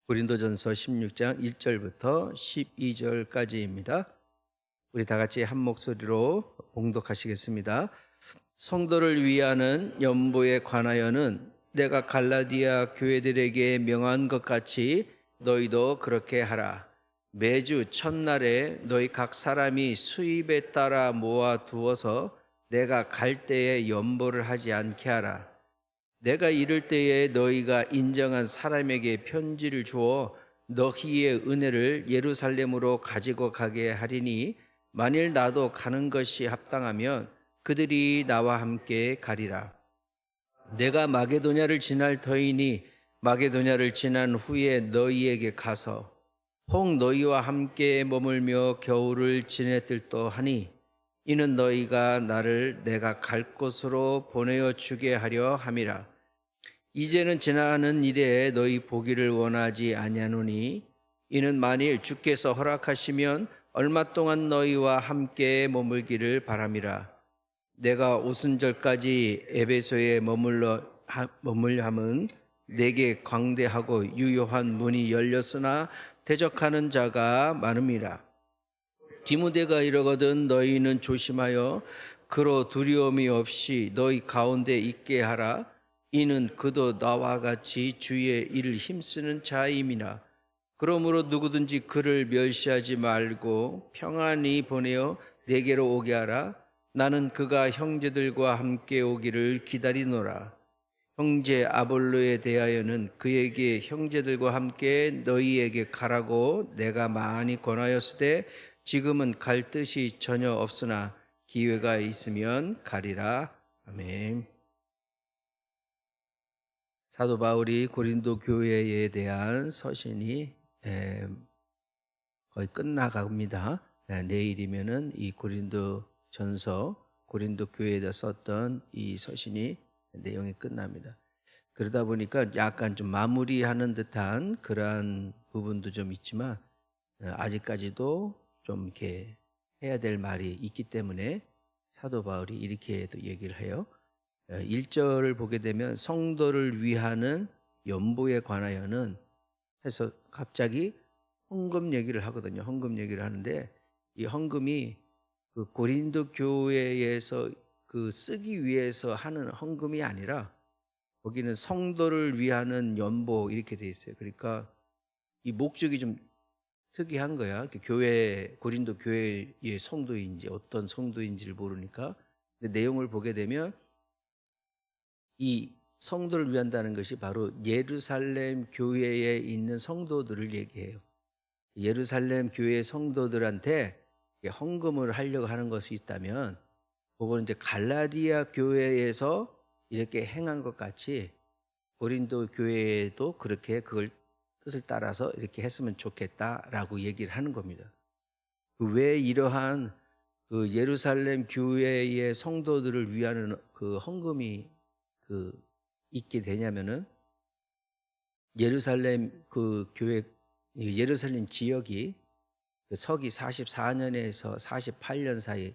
고린도전서 16장 1절부터 12절까지입니다. 우리 다 같이 한 목소리로 봉독하시겠습니다. 성도를 위하는 연보에 관하여는 내가 갈라디아 교회들에게 명한 것 같이 너희도 그렇게 하라. 매주 첫날에 너희 각 사람이 수입에 따라 모아 두어서 내가 갈 때에 연보를 하지 않게 하라. 내가 이를 때에 너희가 인정한 사람에게 편지를 주어 너희의 은혜를 예루살렘으로 가지고 가게 하리니 만일 나도 가는 것이 합당하면 그들이 나와 함께 가리라. 내가 마게도냐를 지날 터이니 마게도냐를 지난 후에 너희에게 가서 혹 너희와 함께 머물며 겨울을 지냈들도 하니 이는 너희가 나를 내가 갈 곳으로 보내어 주게 하려 함이라. 이제는 지나가는 일에 너희 보기를 원하지 아니하노니 이는 만일 주께서 허락하시면 얼마 동안 너희와 함께 머물기를 바람이라. 내가 오순절까지 에베소에 머물려 함은 내게 광대하고 유효한 문이 열렸으나 대적하는 자가 많음이라. 디모데가 이러거든 너희는 조심하여 그로 두려움이 없이 너희 가운데 있게 하라. 이는 그도 나와 같이 주의 일을 힘쓰는 자임이나 그러므로 누구든지 그를 멸시하지 말고 평안히 보내어 내게로 오게 하라. 나는 그가 형제들과 함께 오기를 기다리노라. 형제 아볼로에 대하여는 그에게 형제들과 함께 너희에게 가라고 내가 많이 권하였으되 지금은 갈 뜻이 전혀 없으나 기회가 있으면 가리라. 아멘. 사도 바울이 고린도 교회에 대한 서신이 거의 끝나갑니다. 내일이면은 이 고린도 전서, 고린도 교회에다 썼던 이 서신이 내용이 끝납니다. 그러다 보니까 약간 좀 마무리하는 듯한 그러한 부분도 좀 있지만 아직까지도 좀 이렇게 해야 될 말이 있기 때문에 사도 바울이 이렇게도 얘기를 해요. 1절을 보게 되면 성도를 위하는 연보에 관하여는 해서 갑자기 헌금 얘기를 하거든요. 헌금 얘기를 하는데 이 헌금이 그 고린도 교회에서 그 쓰기 위해서 하는 헌금이 아니라 거기는 성도를 위하는 연보 이렇게 돼 있어요. 그러니까 이 목적이 좀 특이한 거야. 교회, 고린도 교회의 성도인지 어떤 성도인지를 모르니까. 근데 내용을 보게 되면 이 성도를 위한다는 것이 바로 예루살렘 교회에 있는 성도들을 얘기해요. 예루살렘 교회 성도들한테 헌금을 하려고 하는 것이 있다면 그거는 이제 갈라디아 교회에서 이렇게 행한 것 같이 고린도 교회에도 그렇게 그걸 뜻을 따라서 이렇게 했으면 좋겠다라고 얘기를 하는 겁니다. 왜 이러한 그 예루살렘 교회의 성도들을 위하는 그 헌금이 있게 되냐면은 예루살렘 그 교회 예루살렘 지역이 서기 44년에서 48년 사이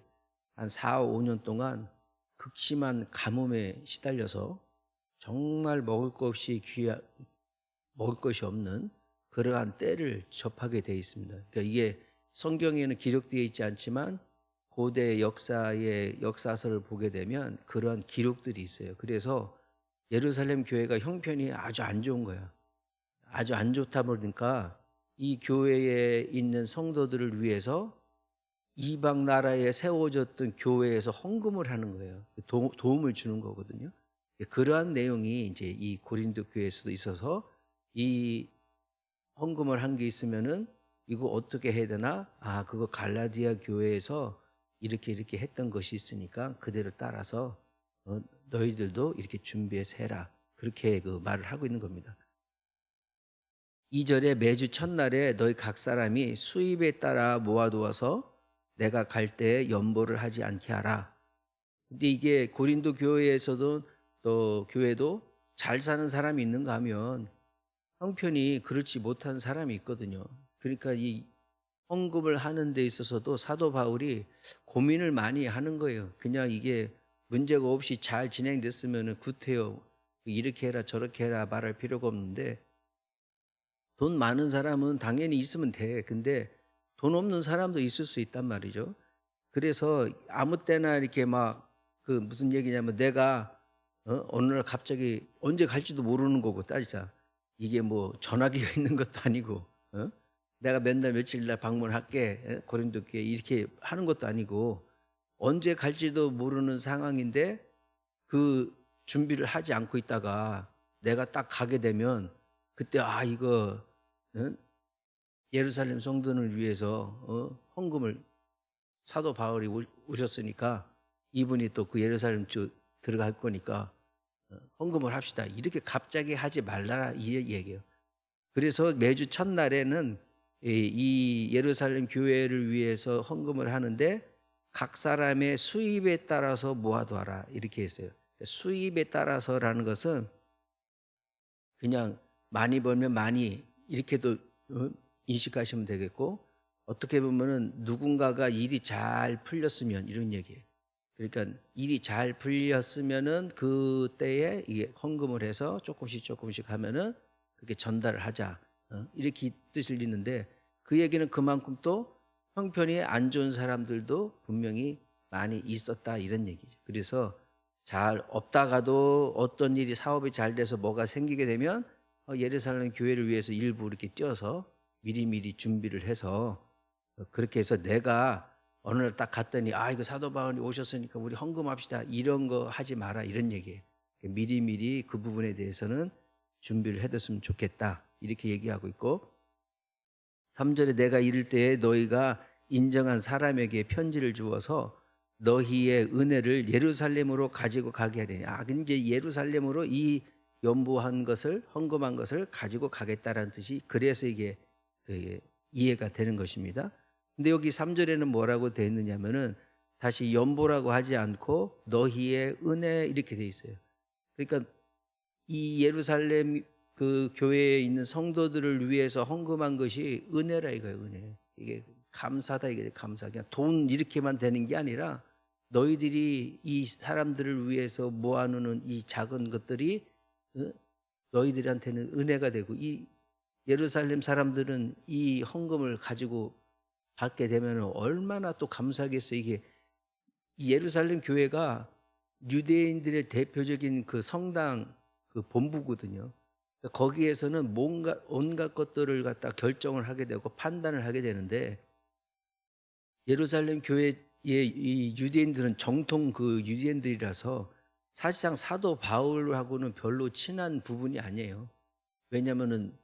한 4, 5년 동안 극심한 가뭄에 시달려서 정말 먹을 것이 없는 그러한 때를 접하게 되어 있습니다. 그러니까 이게 성경에는 기록되어 있지 않지만 고대 역사의 역사서를 보게 되면 그러한 기록들이 있어요. 그래서 예루살렘 교회가 형편이 아주 안 좋은 거야. 아주 안 좋다 보니까 이 교회에 있는 성도들을 위해서 이방 나라에 세워졌던 교회에서 헌금을 하는 거예요. 도움을 주는 거거든요. 그러한 내용이 이제 이 고린도 교회에서도 있어서 이 헌금을 한 게 있으면은 이거 어떻게 해야 되나? 그거 갈라디아 교회에서 이렇게 했던 것이 있으니까 그대로 따라서 너희들도 이렇게 준비해서 해라. 그렇게 그 말을 하고 있는 겁니다. 2절에 매주 첫날에 너희 각 사람이 수입에 따라 모아두어서 내가 갈 때에 연보를 하지 않게 하라. 근데 이게 고린도 교회에서도 또 교회도 잘 사는 사람이 있는가 하면 형편이 그렇지 못한 사람이 있거든요. 그러니까 이 헌금을 하는 데 있어서도 사도 바울이 고민을 많이 하는 거예요. 그냥 이게 문제가 없이 잘 진행됐으면 굿해요. 이렇게 해라 저렇게 해라 말할 필요가 없는데 돈 많은 사람은 당연히 있으면 돼. 근데 돈 없는 사람도 있을 수 있단 말이죠. 그래서 아무 때나 이렇게 막 그 무슨 얘기냐면 내가 어느 날 갑자기 언제 갈지도 모르는 거고 따지자. 이게 뭐 전화기가 있는 것도 아니고 내가 맨날 며칠 날 방문할게 고린도 교회 이렇게 하는 것도 아니고 언제 갈지도 모르는 상황인데 그 준비를 하지 않고 있다가 내가 딱 가게 되면 그때 이거 예루살렘 성도를 위해서 헌금을 사도 바울이 오셨으니까 이분이 또 그 예루살렘 쪽 들어갈 거니까 헌금을 합시다. 이렇게 갑자기 하지 말라라 이 얘기예요. 그래서 매주 첫날에는 이 예루살렘 교회를 위해서 헌금을 하는데 각 사람의 수입에 따라서 모아두어라 이렇게 했어요. 수입에 따라서라는 것은 그냥 많이 벌면 많이 이렇게도 인식하시면 되겠고 어떻게 보면은 누군가가 일이 잘 풀렸으면 이런 얘기예요. 그러니까 일이 잘 풀렸으면은 그때에 이게 헌금을 해서 조금씩 하면은 그렇게 전달을 하자 이렇게 뜻을 있는데 그 얘기는 그만큼 또 형편이 안 좋은 사람들도 분명히 많이 있었다 이런 얘기죠. 그래서 잘 없다가도 어떤 일이 사업이 잘 돼서 뭐가 생기게 되면 예루살렘 교회를 위해서 일부 이렇게 뛰어서 미리미리 준비를 해서 그렇게 해서 내가 어느 날 딱 갔더니 이거 사도 바울이 오셨으니까 우리 헌금합시다 이런 거 하지 마라 이런 얘기예요. 미리미리 그 부분에 대해서는 준비를 해뒀으면 좋겠다 이렇게 얘기하고 있고 3절에 내가 이를 때에 너희가 인정한 사람에게 편지를 주어서 너희의 은혜를 예루살렘으로 가지고 가게 하리니 이제 예루살렘으로 이 연보한 것을 헌금한 것을 가지고 가겠다라는 뜻이 그래서 이게 이해가 되는 것입니다. 근데 여기 3절에는 뭐라고 되어 있느냐면은 다시 연보라고 하지 않고 너희의 은혜 이렇게 되어 있어요. 그러니까 이 예루살렘 그 교회에 있는 성도들을 위해서 헌금한 것이 은혜라 이거예요. 은혜. 이게 감사다 이게 감사. 그냥 돈 이렇게만 되는 게 아니라 너희들이 이 사람들을 위해서 모아놓는 이 작은 것들이 너희들한테는 은혜가 되고 이 예루살렘 사람들은 이 헌금을 가지고 받게 되면 얼마나 또 감사하겠어요. 이게 예루살렘 교회가 유대인들의 대표적인 그 성당 그 본부거든요. 거기에서는 뭔가 온갖 것들을 갖다 결정을 하게 되고 판단을 하게 되는데 예루살렘 교회의 이 유대인들은 정통 그 유대인들이라서 사실상 사도 바울하고는 별로 친한 부분이 아니에요. 왜냐하면은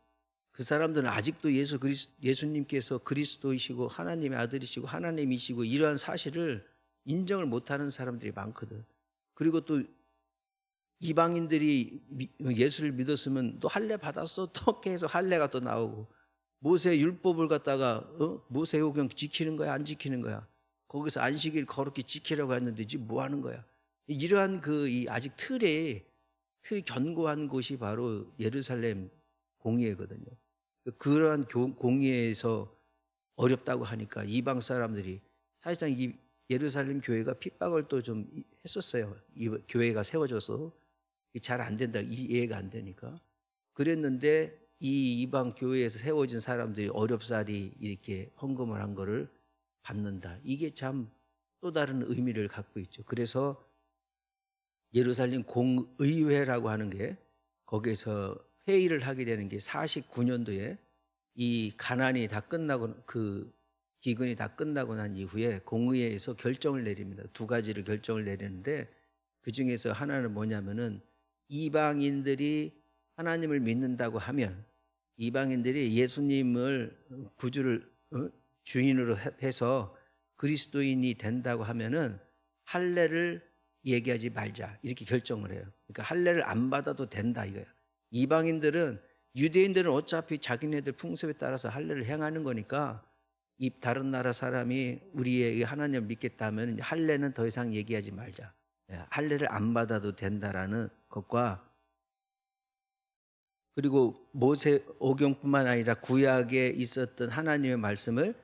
그 사람들은 아직도 예수님께서 그리스도이시고 하나님의 아들이시고 하나님이시고 이러한 사실을 인정을 못하는 사람들이 많거든. 그리고 또 이방인들이 예수를 믿었으면 또 할례 받았어 또 계속 할례가 또 나오고 모세 율법을 갖다가 모세오경 지키는 거야 안 지키는 거야 거기서 안식일 거룩히 지키라고 했는데 지금 뭐 하는 거야 이러한 아직 틀이 견고한 곳이 바로 예루살렘 공의회거든요. 그러한 공의회에서 어렵다고 하니까 이방 사람들이 사실상 이 예루살렘 교회가 핍박을 또 좀 했었어요. 이 교회가 세워져서 잘 안 된다 이해가 안 되니까 그랬는데 이 이방 교회에서 세워진 사람들이 어렵사리 이렇게 헌금을 한 거를 받는다. 이게 참 또 다른 의미를 갖고 있죠. 그래서 예루살렘 공의회라고 하는 게 거기에서 회의를 하게 되는 게 49년도에 이 가난이 다 끝나고 그 기근이 다 끝나고 난 이후에 공의회에서 결정을 내립니다. 두 가지를 결정을 내리는데 그 중에서 하나는 뭐냐면은 이방인들이 하나님을 믿는다고 하면 이방인들이 예수님을 구주를 주인으로 해서 그리스도인이 된다고 하면은 할례를 얘기하지 말자 이렇게 결정을 해요. 그러니까 할례를 안 받아도 된다 이거예요. 이방인들은 유대인들은 어차피 자기네들 풍습에 따라서 할례를 행하는 거니까 이 다른 나라 사람이 우리의 하나님을 믿겠다 하면 할례는 더 이상 얘기하지 말자. 할례를 안 받아도 된다라는 것과 그리고 모세 오경뿐만 아니라 구약에 있었던 하나님의 말씀을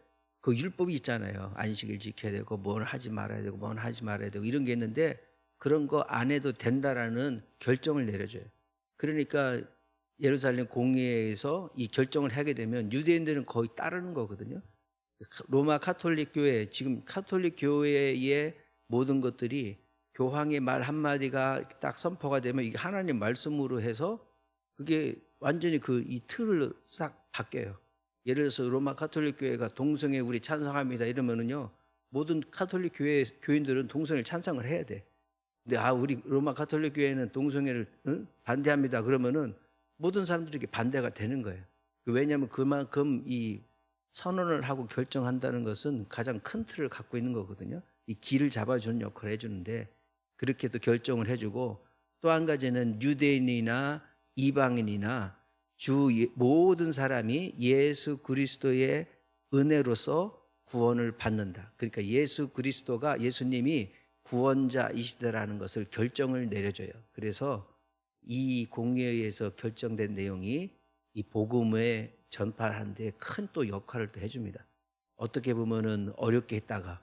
그 율법이 있잖아요. 안식일 지켜야 되고 뭘 하지 말아야 되고 뭘 하지 말아야 되고 이런 게 있는데 그런 거 안 해도 된다라는 결정을 내려줘요. 그러니까 예루살렘 공회에서 이 결정을 하게 되면 유대인들은 거의 따르는 거거든요. 로마 가톨릭 교회, 지금 가톨릭 교회의 모든 것들이 교황의 말 한마디가 딱 선포가 되면 이게 하나님 말씀으로 해서 그게 완전히 그 이 틀을 싹 바뀌어요. 예를 들어서 로마 가톨릭 교회가 동성애 우리 찬성합니다 이러면은요, 모든 가톨릭 교회 교인들은 동성애를 찬성을 해야 돼. 근데 우리 로마 가톨릭 교회는 동성애를 반대합니다 그러면은 모든 사람들이 반대가 되는 거예요. 왜냐하면 그만큼 이 선언을 하고 결정한다는 것은 가장 큰 틀을 갖고 있는 거거든요. 이 길을 잡아주는 역할을 해주는데, 그렇게도 결정을 해주고, 또 한 가지는 유대인이나 이방인이나 모든 사람이 예수 그리스도의 은혜로서 구원을 받는다. 그러니까 예수 그리스도가, 예수님이 구원자이시다라는 것을 결정을 내려줘요. 그래서 이 공의회에서 결정된 내용이 이 복음의 전파하는 데 큰 또 역할을 또 해줍니다. 어떻게 보면은 어렵게 했다가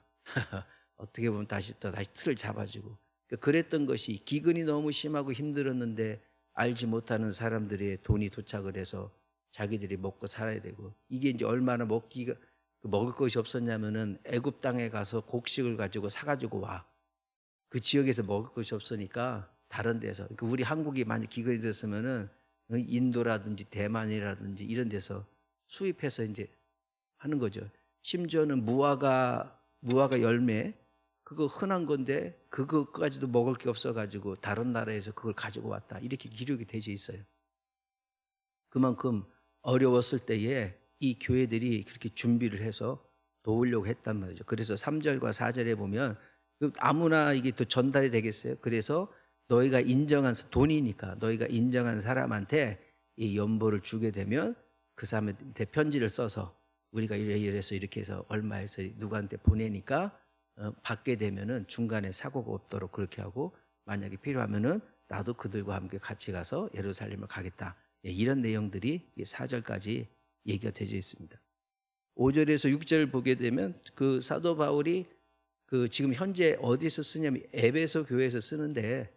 어떻게 보면 다시 틀을 잡아주고, 그랬던 것이 기근이 너무 심하고 힘들었는데 알지 못하는 사람들의 돈이 도착을 해서 자기들이 먹고 살아야 되고, 이게 이제 얼마나 먹을 것이 없었냐면은 애굽 땅에 가서 곡식을 가지고 사가지고 와. 그 지역에서 먹을 것이 없으니까 다른 데서, 그러니까 우리 한국이 만약 기근이 됐으면은 인도라든지 대만이라든지 이런 데서 수입해서 이제 하는 거죠. 심지어는 무화과 열매, 그거 흔한 건데 그거까지도 먹을 게 없어가지고 다른 나라에서 그걸 가지고 왔다, 이렇게 기록이 되어 있어요. 그만큼 어려웠을 때에 이 교회들이 그렇게 준비를 해서 도우려고 했단 말이죠. 그래서 3절과 4절에 보면 아무나 이게 또 전달이 되겠어요. 그래서 너희가 인정한, 돈이니까 너희가 인정한 사람한테 이 연보를 주게 되면 그 사람한테 편지를 써서 우리가 이래서 이렇게 해서 얼마에서 누구한테 보내니까 받게 되면은 중간에 사고가 없도록 그렇게 하고, 만약에 필요하면은 나도 그들과 함께 같이 가서 예루살렘을 가겠다. 이런 내용들이 4절까지 얘기가 되어 있습니다. 5절에서 6절을 보게 되면 그 사도 바울이 그 지금 현재 어디서 쓰냐면 에베소 교회에서 쓰는데,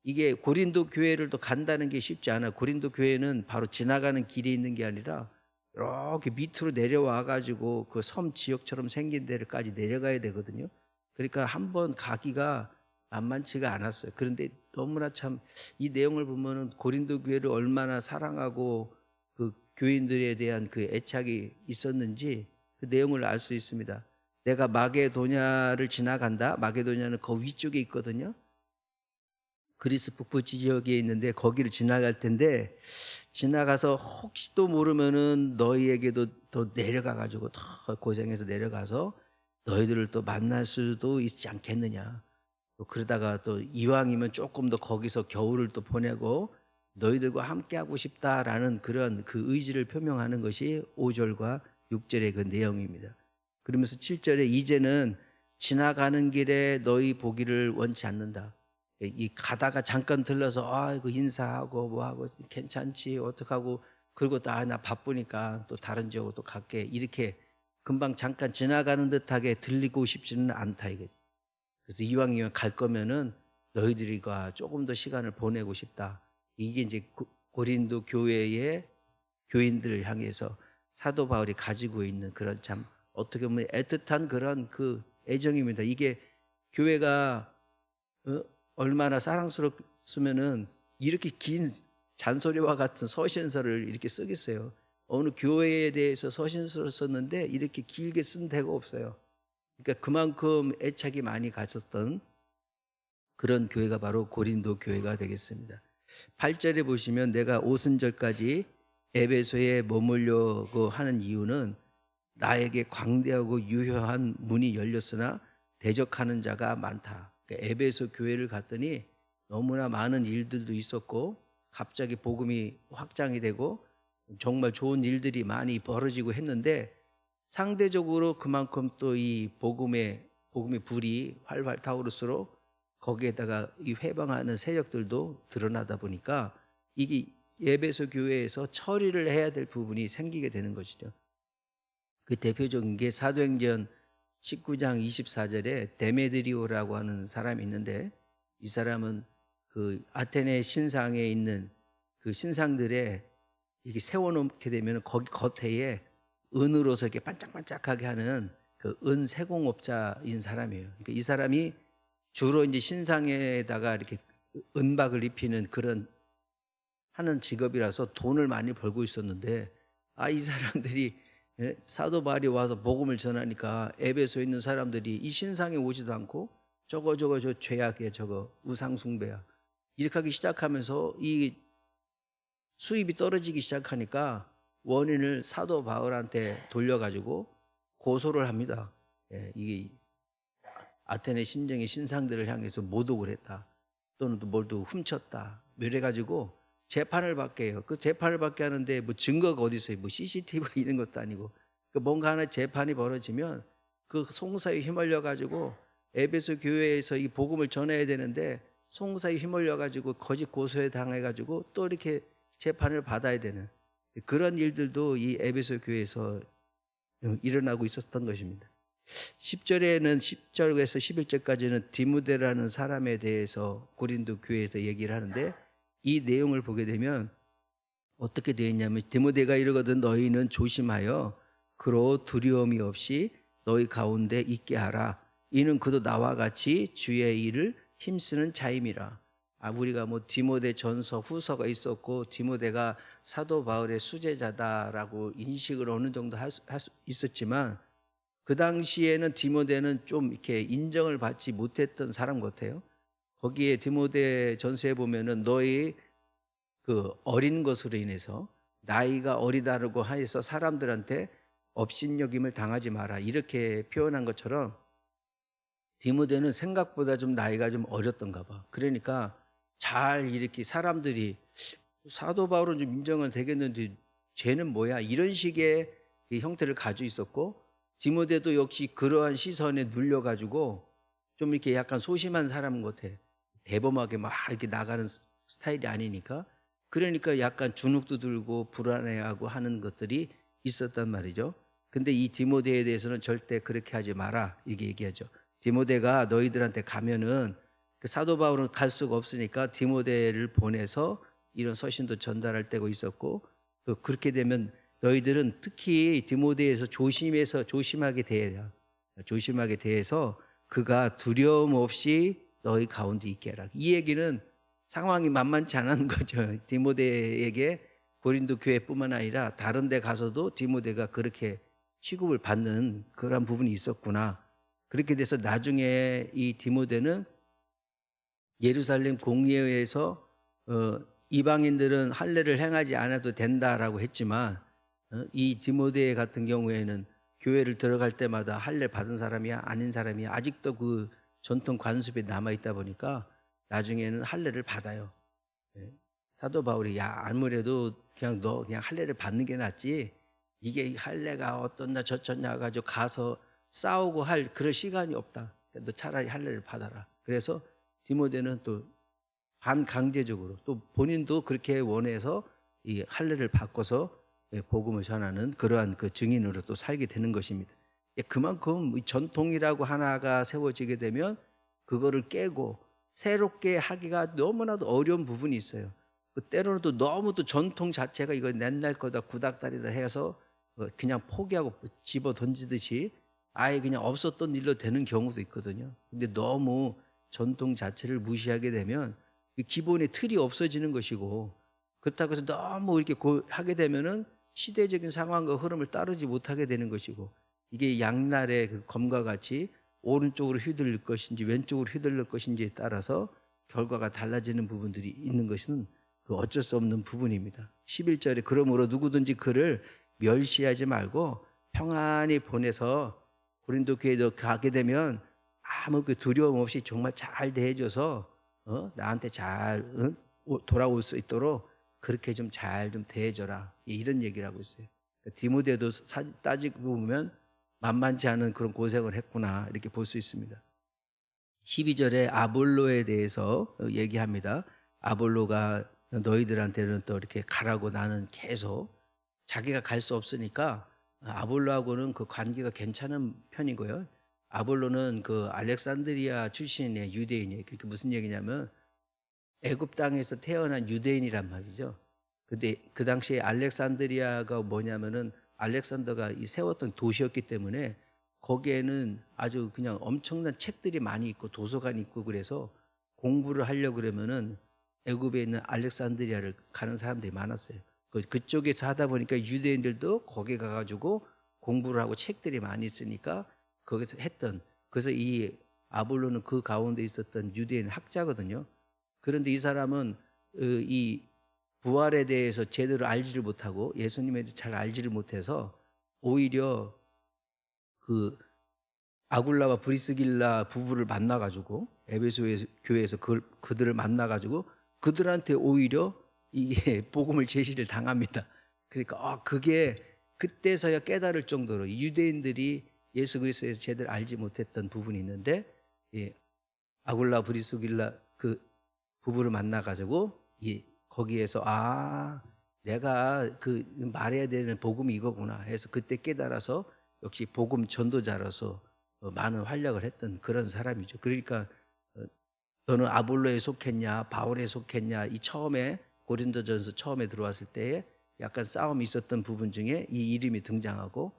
이게 고린도 교회를 또 간다는 게 쉽지 않아요. 고린도 교회는 바로 지나가는 길에 있는 게 아니라 이렇게 밑으로 내려와 가지고 그 섬 지역처럼 생긴 데를까지 내려가야 되거든요. 그러니까 한번 가기가 만만치가 않았어요. 그런데 너무나 참 이 내용을 보면은 고린도 교회를 얼마나 사랑하고 그 교인들에 대한 그 애착이 있었는지 그 내용을 알 수 있습니다. 내가 마게도냐를 지나간다. 마게도냐는 그 위쪽에 있거든요. 그리스 북부 지역에 있는데 거기를 지나갈 텐데, 지나가서 혹시 또 모르면은 너희에게도 더 내려가 가지고 더 고생해서 내려가서 너희들을 또 만날 수도 있지 않겠느냐. 또 그러다가 또 이왕이면 조금 더 거기서 겨울을 또 보내고 너희들과 함께 하고 싶다라는 그런 그 의지를 표명하는 것이 5절과 6절의 그 내용입니다. 그러면서 7절에 이제는 지나가는 길에 너희 보기를 원치 않는다. 이 가다가 잠깐 들러서 그 인사하고 뭐하고 괜찮지 어떡하고, 그리고 또 나 바쁘니까 또 다른 지역으로 또 갈게, 이렇게 금방 잠깐 지나가는 듯하게 들리고 싶지는 않다 이거지. 그래서 이왕이면 갈 거면은 너희들과 조금 더 시간을 보내고 싶다. 이게 이제 고린도 교회의 교인들을 향해서 사도 바울이 가지고 있는 그런 참 어떻게 보면 애틋한 그런 그 애정입니다. 이게 교회가 얼마나 사랑스럽으면은 이렇게 긴 잔소리와 같은 서신서를 이렇게 쓰겠어요. 어느 교회에 대해서 서신서를 썼는데 이렇게 길게 쓴 데가 없어요. 그러니까 그만큼 애착이 많이 가졌던 그런 교회가 바로 고린도 교회가 되겠습니다. 8절에 보시면 내가 오순절까지 에베소에 머물려고 하는 이유는 나에게 광대하고 유효한 문이 열렸으나 대적하는 자가 많다. 그러니까 에베소 교회를 갔더니 너무나 많은 일들도 있었고 갑자기 복음이 확장이 되고 정말 좋은 일들이 많이 벌어지고 했는데, 상대적으로 그만큼 또 이 복음의 불이 활활 타오를수록 거기에다가 이 회방하는 세력들도 드러나다 보니까 이게 에베소 교회에서 처리를 해야 될 부분이 생기게 되는 것이죠. 그 대표적인 게 사도행전 19장 24절에 데메드리오라고 하는 사람이 있는데, 이 사람은 그 아테네 신상에 있는 그 신상들의 이게 세워놓게 되면 거기 겉에 은으로서 이렇게 반짝반짝하게 하는 그 은 세공업자인 사람이에요. 그러니까 이 사람이 주로 이제 신상에다가 이렇게 은박을 입히는 그런 하는 직업이라서 돈을 많이 벌고 있었는데, 이 사람들이 사도 바울이 와서 복음을 전하니까 에베소에 있는 사람들이 이 신상에 오지도 않고 저거 저 죄악이야, 저거 우상 숭배야, 이렇게 하기 시작하면서 이 수입이 떨어지기 시작하니까 원인을 사도 바울한테 돌려가지고 고소를 합니다. 이게 아테네 신정의 신상들을 향해서 모독을 했다, 또는 또 뭘 또 훔쳤다, 이래가지고 재판을 받게 해요. 그 재판을 받게 하는데 뭐 증거가 어디 있어요? 뭐 CCTV가 있는 것도 아니고. 그 뭔가 하나 재판이 벌어지면 그 송사에 휘말려 가지고 에베소 교회에서 이 복음을 전해야 되는데 송사에 휘말려 가지고 거짓 고소에 당해 가지고 또 이렇게 재판을 받아야 되는 그런 일들도 이 에베소 교회에서 일어나고 있었던 것입니다. 10절에는 10절에서 11절까지는 디모데라는 사람에 대해서 고린도 교회에서 얘기를 하는데, 이 내용을 보게 되면 어떻게 되어 있냐면, 디모데가 이르거든 너희는 조심하여 그로 두려움이 없이 너희 가운데 있게 하라. 이는 그도 나와 같이 주의 일을 힘쓰는 자임이라. 우리가 뭐 디모데 전서 후서가 있었고 디모데가 사도 바울의 수제자다라고 인식을 어느 정도 할 수 있었지만, 그 당시에는 디모데는 좀 이렇게 인정을 받지 못했던 사람 같아요. 거기에 디모데 전서에 보면은 너희 그 어린 것으로 인해서, 나이가 어리다라고 해서 사람들한테 업신여김을 당하지 마라, 이렇게 표현한 것처럼 디모데는 생각보다 좀 나이가 좀 어렸던가 봐. 그러니까 잘 이렇게 사람들이 사도 바울은 좀 인정은 되겠는데 쟤는 뭐야, 이런 식의 형태를 가지고 있었고, 디모데도 역시 그러한 시선에 눌려가지고 좀 이렇게 약간 소심한 사람 같아. 대범하게 막 이렇게 나가는 스타일이 아니니까. 그러니까 약간 주눅도 들고 불안해하고 하는 것들이 있었단 말이죠. 근데 이 디모데에 대해서는 절대 그렇게 하지 마라, 이게 얘기하죠. 디모데가 너희들한테 가면은 그 사도 바울은 갈 수가 없으니까 디모데를 보내서 이런 서신도 전달할 때가 있었고, 또 그렇게 되면 너희들은 특히 디모데에서 조심하게 대해라. 조심하게 대해서 그가 두려움 없이 너희 가운데 있게 해라. 이 얘기는 상황이 만만치 않은 거죠. 디모데에게 고린도 교회뿐만 아니라 다른 데 가서도 디모데가 그렇게 취급을 받는 그런 부분이 있었구나. 그렇게 돼서 나중에 이 디모데는 예루살렘 공의회에서 이방인들은 할례를 행하지 않아도 된다라고 했지만, 이 디모데 같은 경우에는 교회를 들어갈 때마다 할례 받은 사람이야 아닌 사람이야 아직도 그 전통 관습이 남아있다 보니까 나중에는 할례를 받아요. 사도 바울이 아무래도 너 그냥 할례를 받는 게 낫지, 이게 할례가 어떻냐 저쩌냐 가지고 가서 싸우고 할 그런 시간이 없다. 너 차라리 할례를 받아라. 그래서 디모데는 또 반강제적으로, 또 본인도 그렇게 원해서 이 할례를 바꿔서 복음을 전하는 그러한 그 증인으로 또 살게 되는 것입니다. 그만큼 전통이라고 하나가 세워지게 되면 그거를 깨고 새롭게 하기가 너무나도 어려운 부분이 있어요. 때로는 또 너무 또 전통 자체가 이거 옛날 거다 구닥다리다 해서 그냥 포기하고 집어 던지듯이 아예 그냥 없었던 일로 되는 경우도 있거든요. 근데 너무 전통 자체를 무시하게 되면 기본의 틀이 없어지는 것이고, 그렇다고 해서 너무 이렇게 하게 되면은 시대적인 상황과 흐름을 따르지 못하게 되는 것이고, 이게 양날의 그 검과 같이 오른쪽으로 휘둘릴 것인지 왼쪽으로 휘둘릴 것인지에 따라서 결과가 달라지는 부분들이 있는 것은 그 어쩔 수 없는 부분입니다. 11절에 그러므로 누구든지 그를 멸시하지 말고 평안히 보내서 고린도 교회에 가게 되면 아무 그 두려움 없이 정말 잘 대해줘서 나한테 잘 돌아올 수 있도록 그렇게 좀 잘 좀 대해줘라, 이런 얘기를 하고 있어요. 디모데도 따지고 보면 만만치 않은 그런 고생을 했구나, 이렇게 볼 수 있습니다. 12절에 아볼로에 대해서 얘기합니다. 아볼로가 너희들한테는 또 이렇게 가라고, 나는 계속 자기가 갈 수 없으니까 아볼로하고는 그 관계가 괜찮은 편이고요. 아볼로는 그 알렉산드리아 출신의 유대인이에요. 그게 무슨 얘기냐면 애굽 땅에서 태어난 유대인이란 말이죠. 근데 그 당시에 알렉산드리아가 뭐냐면은 알렉산더가 이 세웠던 도시였기 때문에 거기에는 아주 그냥 엄청난 책들이 많이 있고 도서관이 있고 그래서 공부를 하려고 그러면은 애굽에 있는 알렉산드리아를 가는 사람들이 많았어요. 그쪽에서 하다 보니까 유대인들도 거기 가가지고 공부를 하고 책들이 많이 있으니까 거기서 했던, 그래서 이 아볼로는 그 가운데 있었던 유대인 학자거든요. 그런데 이 사람은 이 부활에 대해서 제대로 알지를 못하고 예수님에 대해서 잘 알지를 못해서 오히려 그 아굴라와 브리스길라 부부를 만나가지고 에베소 교회에서 그들을 만나가지고 그들한테 오히려 이게 복음을 제시를 당합니다. 그러니까 그게 그때서야 깨달을 정도로 유대인들이 예수 그리스도에서 제대로 알지 못했던 부분이 있는데, 예, 아굴라 브리스길라 그 부부를 만나가지고 거기에서 내가 그 말해야 되는 복음이 이거구나 해서 그때 깨달아서 역시 복음 전도자로서 많은 활약을 했던 그런 사람이죠. 그러니까 너는 아볼로에 속했냐 바울에 속했냐, 이 처음에 고린도전서 처음에 들어왔을 때에 약간 싸움이 있었던 부분 중에 이 이름이 등장하고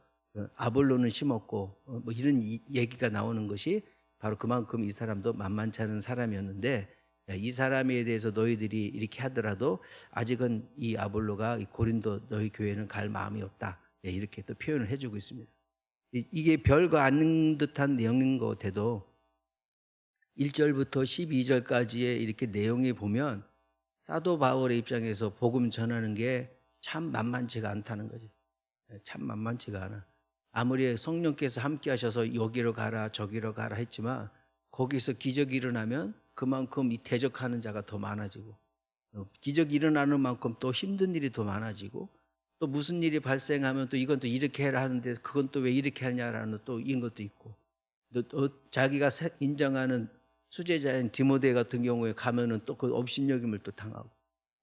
아볼로는 심었고 뭐 이런 얘기가 나오는 것이 바로 그만큼 이 사람도 만만치 않은 사람이었는데, 이 사람에 대해서 너희들이 이렇게 하더라도 아직은 이 아볼로가 이 고린도 너희 교회는 갈 마음이 없다, 이렇게 또 표현을 해주고 있습니다. 이게 별거 아닌 듯한 내용인 것 같아도 1절부터 12절까지의 이렇게 내용에 보면 사도 바울의 입장에서 복음 전하는 게 참 만만치가 않다는 거죠. 참 만만치가 않아. 아무리 성령께서 함께 하셔서 여기로 가라 저기로 가라 했지만 거기서 기적이 일어나면 그만큼 이 대적하는 자가 더 많아지고, 기적이 일어나는 만큼 또 힘든 일이 더 많아지고, 또 무슨 일이 발생하면 또 이건 또 이렇게 해라 하는데 그건 또 왜 이렇게 하냐라는 또 이런 것도 있고, 또 자기가 인정하는 수제자인 디모데 같은 경우에 가면은 또 그 업신여김을 또 당하고,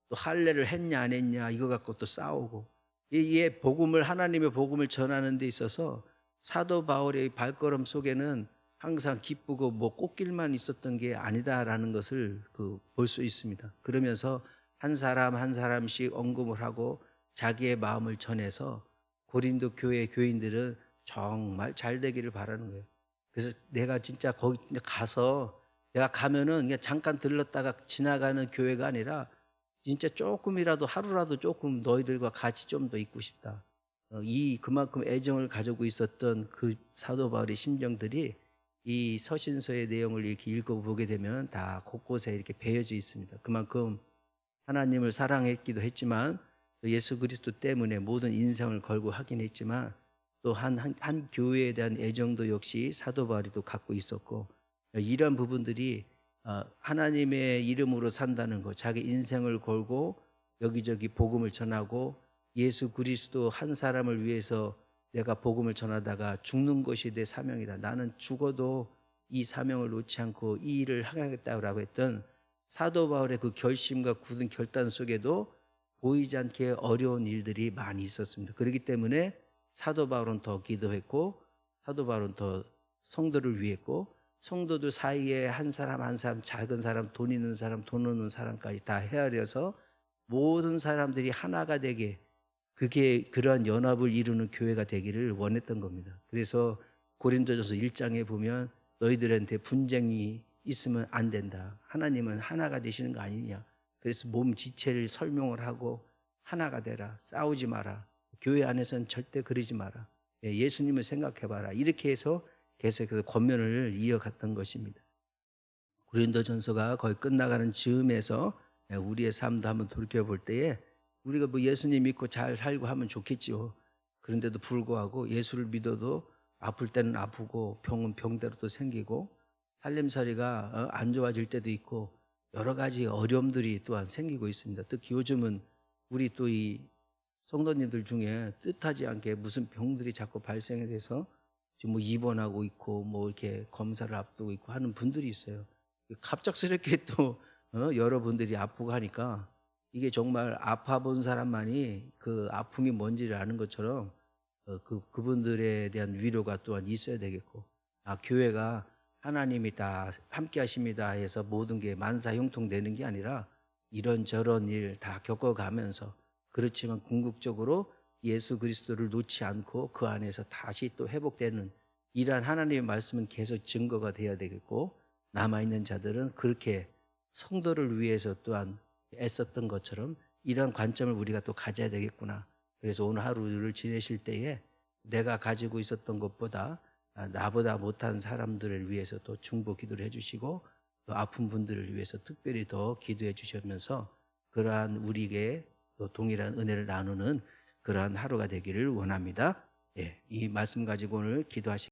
또 할례를 했냐 안 했냐 이거 갖고 또 싸우고, 이게 복음을, 하나님의 복음을 전하는 데 있어서 사도 바울의 발걸음 속에는 항상 기쁘고 뭐 꽃길만 있었던 게 아니다라는 것을 볼 수 있습니다. 그러면서 한 사람 한 사람씩 언급을 하고 자기의 마음을 전해서 고린도 교회 교인들은 정말 잘 되기를 바라는 거예요. 그래서 내가 진짜 거기 가서 내가 가면은 그냥 잠깐 들렀다가 지나가는 교회가 아니라 진짜 조금이라도 하루라도 조금 너희들과 같이 좀 더 있고 싶다. 그만큼 애정을 가지고 있었던 그 사도 바울의 심정들이 이 서신서의 내용을 이렇게 읽어보게 되면 다 곳곳에 이렇게 배어져 있습니다. 그만큼 하나님을 사랑했기도 했지만 또 예수 그리스도 때문에 모든 인생을 걸고 하긴 했지만 또 한 교회에 대한 애정도 역시 사도 바울이 또 갖고 있었고, 이런 부분들이 하나님의 이름으로 산다는 것, 자기 인생을 걸고 여기저기 복음을 전하고 예수 그리스도 한 사람을 위해서 내가 복음을 전하다가 죽는 것이 내 사명이다. 나는 죽어도 이 사명을 놓지 않고 이 일을 하겠다고 했던 사도 바울의 그 결심과 굳은 결단 속에도 보이지 않게 어려운 일들이 많이 있었습니다. 그렇기 때문에 사도 바울은 더 기도했고, 사도 바울은 더 성도를 위했고, 성도들 사이에 한 사람 한 사람, 작은 사람, 돈 있는 사람, 돈 없는 사람까지 다 헤아려서 모든 사람들이 하나가 되게, 그게 그러한 연합을 이루는 교회가 되기를 원했던 겁니다. 그래서 고린도전서 1장에 보면 너희들한테 분쟁이 있으면 안 된다. 하나님은 하나가 되시는 거 아니냐. 그래서 몸 지체를 설명을 하고 하나가 되라. 싸우지 마라. 교회 안에서는 절대 그러지 마라. 예수님을 생각해봐라. 이렇게 해서 계속해서 권면을 이어갔던 것입니다. 고린도전서가 거의 끝나가는 즈음에서 우리의 삶도 한번 돌이켜볼 때에 우리가 뭐 예수님 믿고 잘 살고 하면 좋겠죠. 그런데도 불구하고 예수를 믿어도 아플 때는 아프고 병은 병대로 또 생기고 살림살이가 안 좋아질 때도 있고 여러 가지 어려움들이 또한 생기고 있습니다. 특히 요즘은 우리 또 이 성도님들 중에 뜻하지 않게 무슨 병들이 자꾸 발생이 돼서 지금 뭐 입원하고 있고 뭐 이렇게 검사를 앞두고 있고 하는 분들이 있어요. 갑작스럽게 또 여러분들이 아프고 하니까 이게 정말 아파본 사람만이 그 아픔이 뭔지를 아는 것처럼 그분들에 대한 위로가 또한 있어야 되겠고, 교회가 하나님이 다 함께 하십니다 해서 모든 게 만사형통되는 게 아니라 이런저런 일 다 겪어가면서 그렇지만 궁극적으로 예수 그리스도를 놓지 않고 그 안에서 다시 또 회복되는 이러한 하나님의 말씀은 계속 증거가 되어야 되겠고, 남아있는 자들은 그렇게 성도를 위해서 또한 애썼던 것처럼 이러한 관점을 우리가 또 가져야 되겠구나. 그래서 오늘 하루를 지내실 때에 내가 가지고 있었던 것보다 나보다 못한 사람들을 위해서 또 중보 기도를 해주시고, 또 아픈 분들을 위해서 특별히 더 기도해 주시면서 그러한 우리에게 또 동일한 은혜를 나누는 그러한 하루가 되기를 원합니다. 이 말씀 가지고 오늘 기도하시